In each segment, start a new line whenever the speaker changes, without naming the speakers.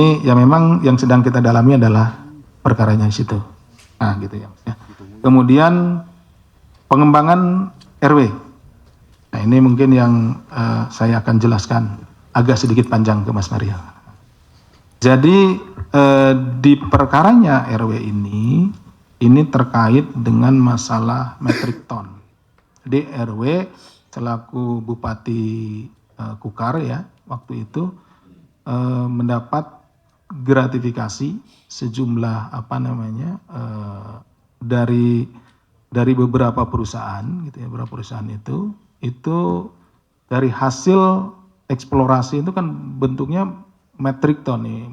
Ini ya memang yang sedang kita dalami adalah perkaranya di situ. Nah, gitu ya. Kemudian pengembangan RW. Nah, ini mungkin yang saya akan jelaskan agak sedikit panjang ke Mas Mario. Jadi di perkaranya RW ini terkait dengan masalah metrik ton. Jadi RW selaku Bupati Kukar ya waktu itu mendapat gratifikasi sejumlah dari beberapa perusahaan gitu ya, beberapa perusahaan itu dari hasil eksplorasi itu kan bentuknya metrik ton nih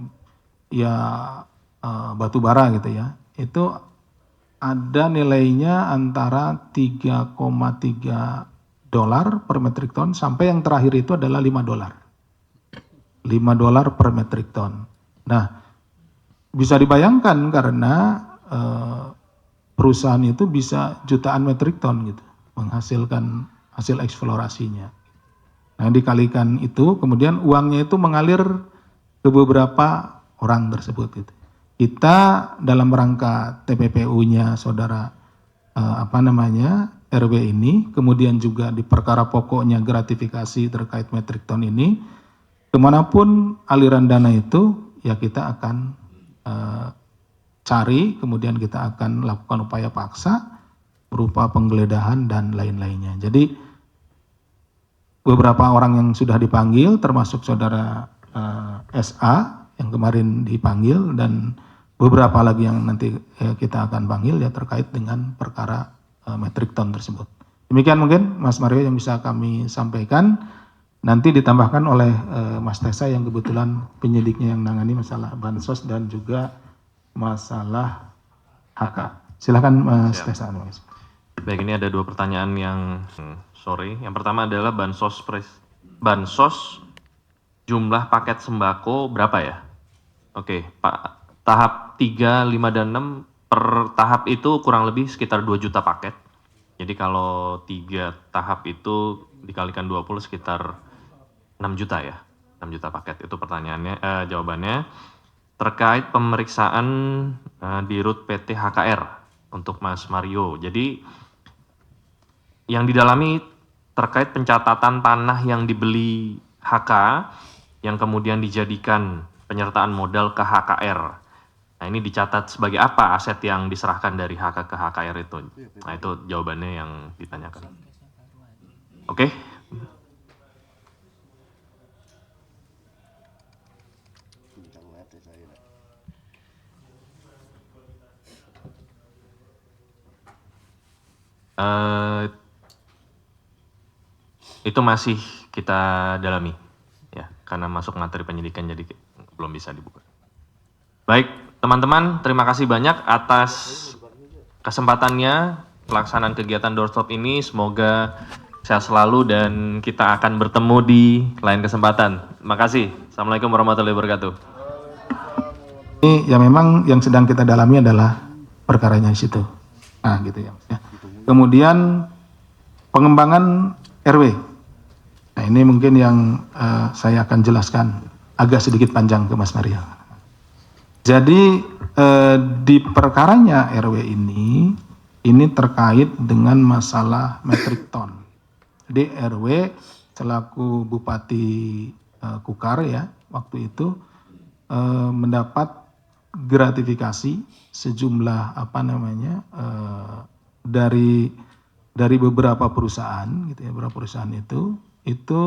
ya, batu bara gitu ya, itu ada nilainya antara 3,3 dolar per metrik ton sampai yang terakhir itu adalah 5 dolar. 5 dolar per metrik ton. Nah, bisa dibayangkan karena perusahaan itu bisa jutaan metrik ton gitu, menghasilkan hasil eksplorasinya. Nah, dikalikan itu, kemudian uangnya itu mengalir ke beberapa orang tersebut gitu. Kita dalam rangka TPPU-nya saudara RW ini, kemudian juga di perkara pokoknya gratifikasi terkait metrik ton ini, kemanapun aliran dana itu, ya kita akan cari, kemudian kita akan lakukan upaya paksa berupa penggeledahan dan lain-lainnya. Jadi beberapa orang yang sudah dipanggil, termasuk saudara SA yang kemarin dipanggil, dan beberapa lagi yang nanti kita akan panggil ya terkait dengan perkara metrik ton tersebut. Demikian mungkin Mas Mario yang bisa kami sampaikan. Nanti ditambahkan oleh Mas Tesa yang kebetulan penyidiknya yang menangani masalah bansos dan juga masalah HK. Silakan Mas Tesa.
Baik, ini ada dua pertanyaan yang sore. Yang pertama adalah bansos jumlah paket sembako berapa ya? Oke, Pak, tahap 3, 5, dan 6 per tahap itu kurang lebih sekitar 2 juta paket. Jadi kalau 3 tahap itu dikalikan 20 sekitar 6 juta ya, 6 juta paket. Itu pertanyaannya, jawabannya. Terkait pemeriksaan di RUT PT HKR untuk Mas Mario. Jadi yang didalami terkait pencatatan tanah yang dibeli HK yang kemudian dijadikan penyertaan modal ke HKR. Nah, ini dicatat sebagai apa aset yang diserahkan dari HK ke HKR itu? Nah, itu jawabannya yang ditanyakan. Oke. Itu masih kita dalami ya, karena masuk materi penyidikan jadi belum bisa dibuka. Baik, teman-teman, terima kasih banyak atas kesempatannya pelaksanaan kegiatan doorstop ini. Semoga sehat selalu dan kita akan bertemu di lain kesempatan. Terima kasih. Assalamualaikum warahmatullahi wabarakatuh.
Ini ya memang yang sedang kita dalami adalah perkaranya di situ. Nah, gitu ya. Kemudian pengembangan RW. Nah, ini mungkin yang saya akan jelaskan agak sedikit panjang ke Mas Mario. Jadi di perkaranya RW ini terkait dengan masalah metrik ton. Jadi RW selaku Bupati Kukar ya waktu itu mendapat gratifikasi sejumlah dari beberapa perusahaan gitu ya, beberapa perusahaan itu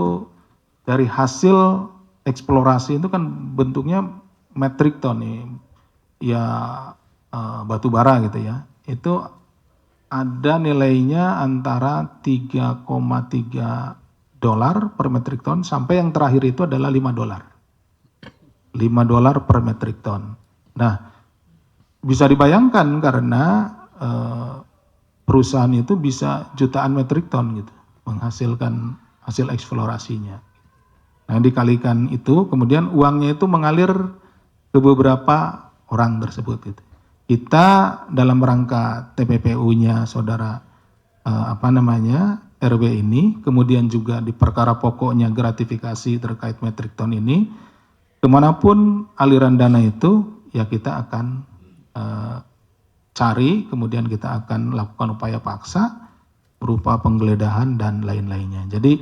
dari hasil eksplorasi itu kan bentuknya metrik ton nih ya, batu bara gitu ya, itu ada nilainya antara 3,3 dolar per metrik ton sampai yang terakhir itu adalah 5 dolar. 5 dolar per metrik ton. Nah, bisa dibayangkan karena perusahaan itu bisa jutaan metrik ton gitu, menghasilkan hasil eksplorasinya. Nah, dikalikan itu, kemudian uangnya itu mengalir ke beberapa orang tersebut gitu. Kita dalam rangka TPPU-nya saudara RW ini, kemudian juga di perkara pokoknya gratifikasi terkait metrik ton ini, kemanapun aliran dana itu, ya kita akan cari, kemudian kita akan lakukan upaya paksa berupa penggeledahan dan lain-lainnya. Jadi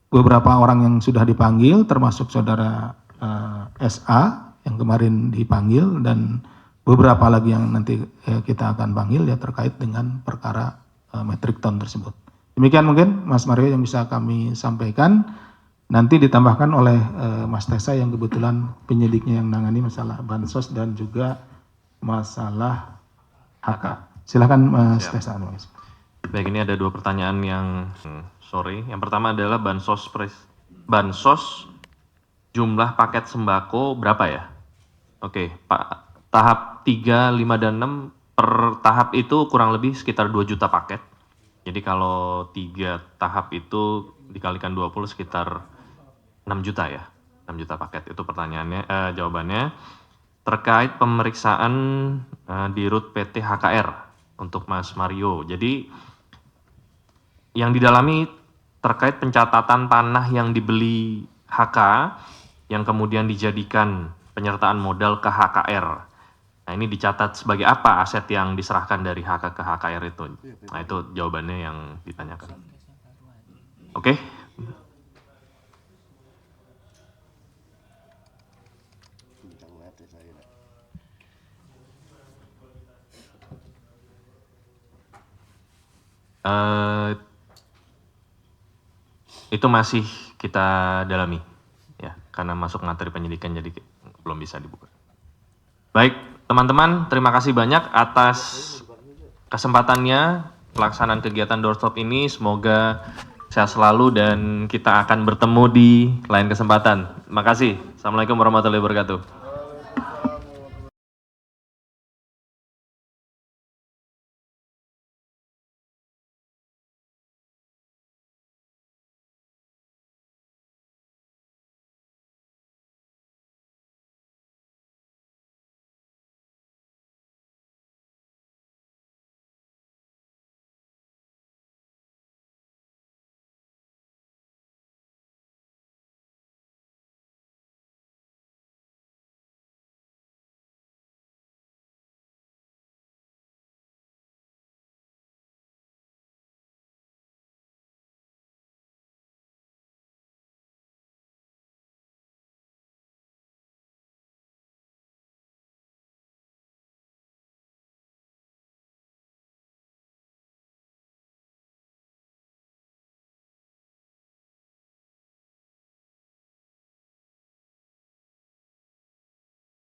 beberapa orang yang sudah dipanggil, termasuk saudara SA yang kemarin dipanggil, dan beberapa lagi yang nanti kita akan panggil ya terkait dengan perkara metric ton tersebut. Demikian mungkin Mas Mario yang bisa kami sampaikan. Nanti ditambahkan oleh Mas Tesa yang kebetulan penyidiknya yang menangani masalah bansos dan juga masalah HK. Silakan Mas Tesa.
Baik, ini ada 2 pertanyaan yang sore. Yang pertama adalah bansos jumlah paket sembako berapa ya? Oke, Pak, tahap 3, 5, dan 6 per tahap itu kurang lebih sekitar 2 juta paket. Jadi kalau 3 tahap itu dikalikan 20 sekitar 6 juta ya, 6 juta paket. Itu pertanyaannya, jawabannya. Terkait pemeriksaan di RUT PT HKR untuk Mas Mario. Jadi yang didalami terkait pencatatan tanah yang dibeli HK yang kemudian dijadikan penyertaan modal ke HKR. Nah, ini dicatat sebagai apa aset yang diserahkan dari HK ke HKR itu? Nah, itu jawabannya yang ditanyakan. Oke. Itu masih kita dalami, ya, karena masuk materi penyidikan jadi belum bisa dibuka. Baik, teman-teman, terima kasih banyak atas kesempatannya pelaksanaan kegiatan doorstop ini. Semoga sehat selalu dan kita akan bertemu di lain kesempatan. Terima kasih. Assalamualaikum warahmatullahi wabarakatuh.